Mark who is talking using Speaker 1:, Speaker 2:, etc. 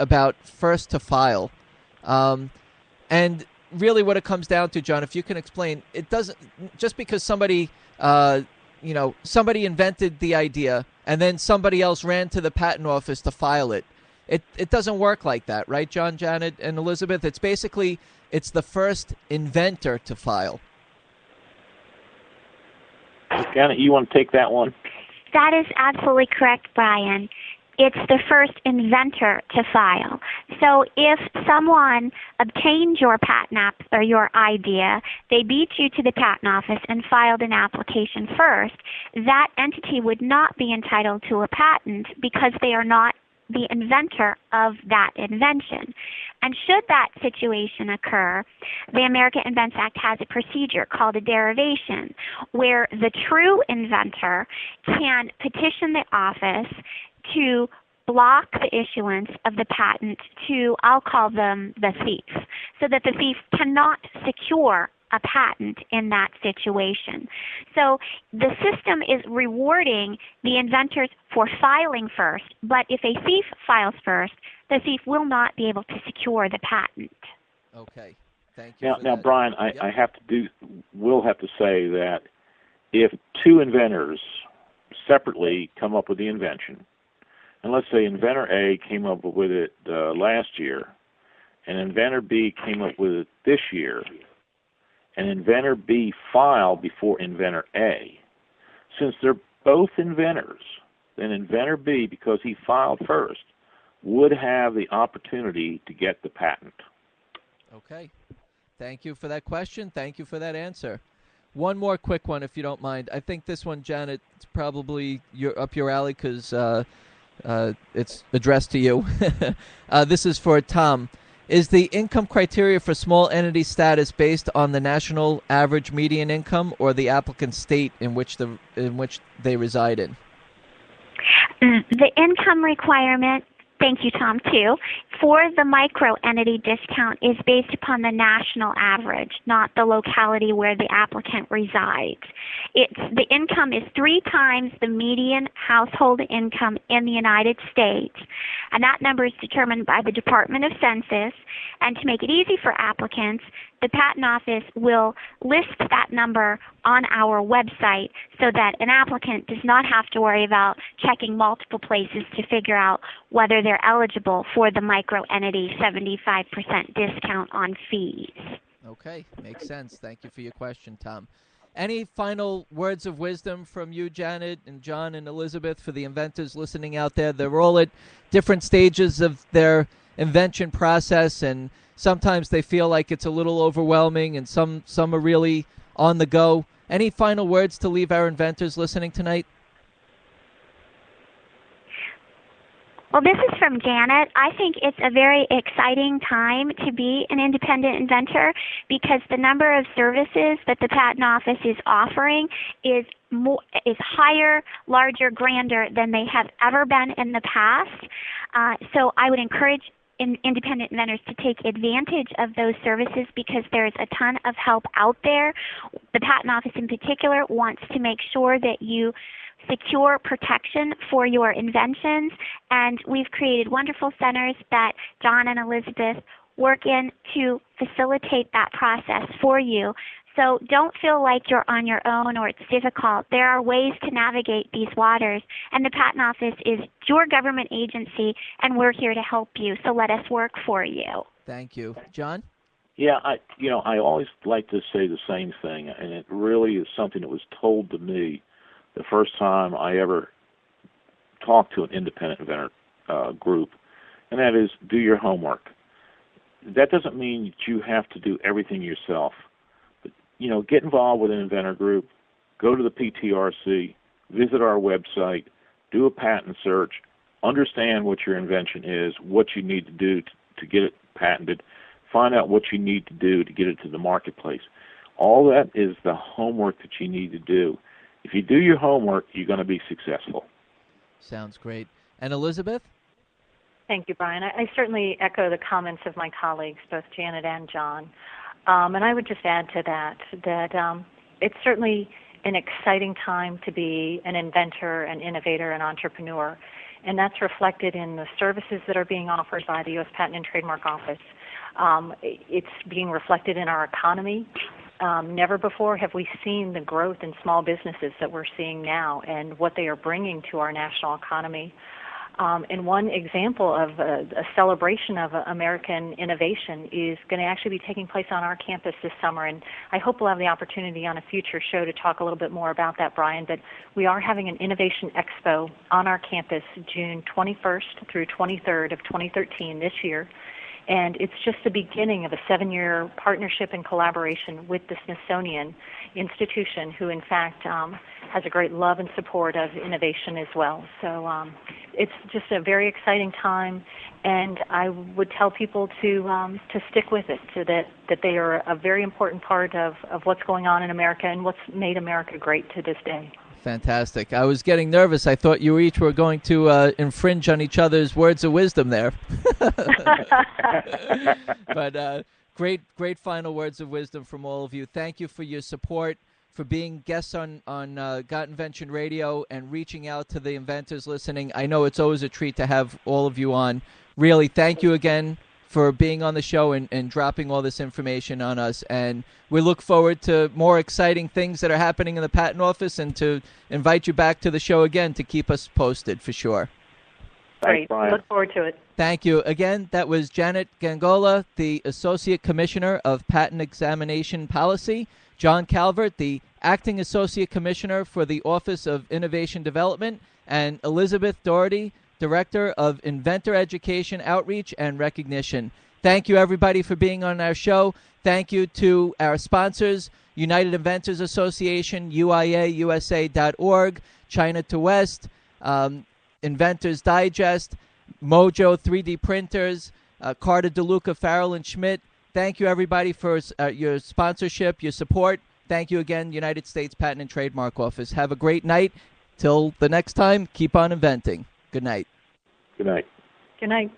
Speaker 1: about first to file. And really what it comes down to, John, if you can explain, it doesn't, just because somebody, somebody invented the idea and then somebody else ran to the patent office to file it. It doesn't work like that, right, John, Janet, and Elizabeth? It's basically, it's the first inventor to file.
Speaker 2: Janet, you want to take that one?
Speaker 3: That is absolutely correct, Brian. It's the first inventor to file. So if someone obtained your patent or your idea, they beat you to the patent office and filed an application first, that entity would not be entitled to a patent because they are not the inventor of that invention. And should that situation occur, the America Invents Act has a procedure called a derivation, where the true inventor can petition the office to block the issuance of the patent to, I'll call them the thief, so that the thief cannot secure a patent in that situation. So the system is rewarding the inventors for filing first, but if a thief files first, the thief will not be able to secure the patent.
Speaker 1: Okay, thank you.
Speaker 2: Now, Brian, will have to say that if two inventors separately come up with the invention, and let's say inventor A came up with it last year, and inventor B came up with it this year, and inventor B filed before inventor A. Since they're both inventors, then inventor B, because he filed first, would have the opportunity to get the patent.
Speaker 1: Okay. Thank you for that question. Thank you for that answer. One more quick one, if you don't mind. I think this one, Janet, it's probably up your alley because it's addressed to you. This is for Tom. Is the income criteria for small entity status based on the national average median income or the applicant's state in which they reside in?
Speaker 3: The income requirement, thank you, Tom, too, for the micro entity discount is based upon the national average, not the locality where the applicant resides. The income is 3 times the median household income in the United States, and that number is determined by the Department of Census. And to make it easy for applicants, the Patent Office will list that number on our website so that an applicant does not have to worry about checking multiple places to figure out whether they're eligible for the microentity 75% discount on fees.
Speaker 1: Okay, makes sense. Thank you for your question, Tom. Any final words of wisdom from you, Janet, and John, and Elizabeth, for the inventors listening out there? They're all at different stages of their invention process, and sometimes they feel like it's a little overwhelming, and some are really on the go. Any final words to leave our inventors listening tonight?
Speaker 3: Well, this is from Janet. I think it's a very exciting time to be an independent inventor because the number of services that the Patent Office is offering is higher, larger, grander than they have ever been in the past. So I would encourage independent inventors to take advantage of those services because there's a ton of help out there. The Patent Office in particular wants to make sure that you secure protection for your inventions, and we've created wonderful centers that John and Elizabeth work in to facilitate that process for you. So don't feel like you're on your own or it's difficult. There are ways to navigate these waters, and the Patent Office is your government agency, and we're here to help you, so let us work for you.
Speaker 1: Thank you. John?
Speaker 2: Yeah, I always like to say the same thing, and it really is something that was told to me the first time I ever talked to an independent inventor group, and that is do your homework. That doesn't mean that you have to do everything yourself. But, get involved with an inventor group, go to the PTRC, visit our website, do a patent search, understand what your invention is, what you need to do to get it patented, find out what you need to do to get it to the marketplace. All that is the homework that you need to do. If you do your homework, you're going to be successful.
Speaker 1: Sounds great. And Elizabeth?
Speaker 4: Thank you, Brian. I certainly echo the comments of my colleagues, both Janet and John. And I would just add to that it's certainly an exciting time to be an inventor, an innovator, an entrepreneur. and that's reflected in the services that are being offered by the U.S. Patent and Trademark Office. It's being reflected in our economy. Never before have we seen the growth in small businesses that we're seeing now and what they are bringing to our national economy. And one example of a celebration of American innovation is going to actually be taking place on our campus this summer. And I hope we'll have the opportunity on a future show to talk a little bit more about that, Brian. But we are having an Innovation Expo on our campus June 21st through 23rd of 2013 this year. And it's just the beginning of a 7-year partnership and collaboration with the Smithsonian Institution, who in fact has a great love and support of innovation as well. So it's just a very exciting time, and I would tell people to stick with it, so that they are a very important part of what's going on in America and what's made America great to this day.
Speaker 1: Fantastic. I was getting nervous. I thought you each were going to infringe on each other's words of wisdom there. But great final words of wisdom from all of you. Thank you for your support, for being guests on Got Invention Radio and reaching out to the inventors listening. I know it's always a treat to have all of you on. Really, thank you again for being on the show and dropping all this information on us. And we look forward to more exciting things that are happening in the Patent Office and to invite you back to the show again to keep us posted for sure.
Speaker 4: Great. Look forward to it.
Speaker 1: Thank you. Again, that was Janet Gangola, the Associate Commissioner of Patent Examination Policy, John Calvert, the Acting Associate Commissioner for the Office of Innovation Development, and Elizabeth Doherty, Director of Inventor Education, Outreach, and Recognition. Thank you, everybody, for being on our show. Thank you to our sponsors, United Inventors Association, UIAUSA.org, China to West, Inventors Digest, Mojo 3D Printers, Carter DeLuca, Farrell & Schmidt. Thank you, everybody, for your sponsorship, your support. Thank you again, United States Patent and Trademark Office. Have a great night. Till the next time, keep on inventing. Good night.
Speaker 2: Good night.
Speaker 4: Good night.